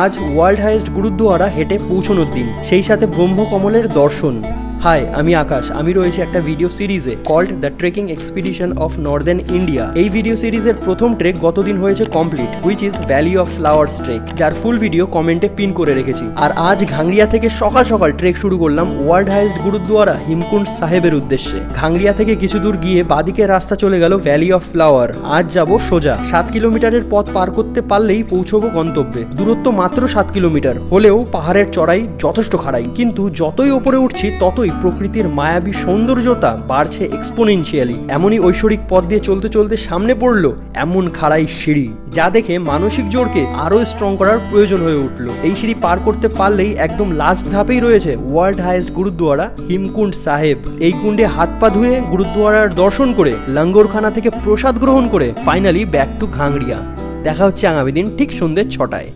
আজ world highest gurdwara হেঁটে পৌঁছানোর দিন, সেই সাথে ব্রহ্মকমলের দর্শন। হাই, আমি আকাশ। আমি রয়েছে একটা ভিডিও সিরিজে called the trekking expedition of northern India. এই ভিডিও সিরিজের প্রথম ট্রেক গতদিন হয়েছে complete, which is valley of flowers trek, যার ফুল ভিডিও কমেন্টে পিন করে রেখেছি। আর আজ ঘাংরিয়া থেকে সকাল সকাল ট্রেক শুরু করলাম ওয়ার্ল্ড হাইয়েস্ট গুরুদ্বারা হিমকুন্ড সাহেবের উদ্দেশ্যে। ঘাংরিয়া থেকে কিছু দূর গিয়ে বাদিকের রাস্তা চলে গেল ভ্যালি অফ ফ্লাওয়ার। আজ যাব সোজা। 7 কিলোমিটারের পথ পার করতে পারলেই পৌঁছবো গন্তব্যে। দূরত্ব মাত্র 7 কিলোমিটার হলেও পাহাড়ের চড়াই যথেষ্ট খাড়াই, কিন্তু যতই ওপরে উঠছি ততই প্রকৃতির মায়াবী সৌন্দর্যতা বাড়ছে এক্সপোনেনশিয়ালি। এমনই ঐশ্বরিক পথ দিয়ে চলতে চলতে সামনে পড়লো এমন খাড়াই সিঁড়ি, যা দেখে মানসিক জোরকে আরো স্ট্রং করার প্রয়োজন হয়ে উঠলো। এই সিঁড়ি পার করতে পারলেই একদম লাস্ট ধাপেই রয়েছে ওয়ার্ল্ড হাইয়েস্ট গুরুদ্বারা হিমকুন্ড সাহেব। এই কুণ্ডে হাত পা ধুয়ে গুরুদ্বারার দর্শন করে লঙ্গরখানা থেকে প্রসাদ গ্রহণ করে ফাইনালি ব্যাক টু ঘাংরিয়া। দেখা হচ্ছে আগামী দিন ঠিক সন্ধ্যে 6টায়।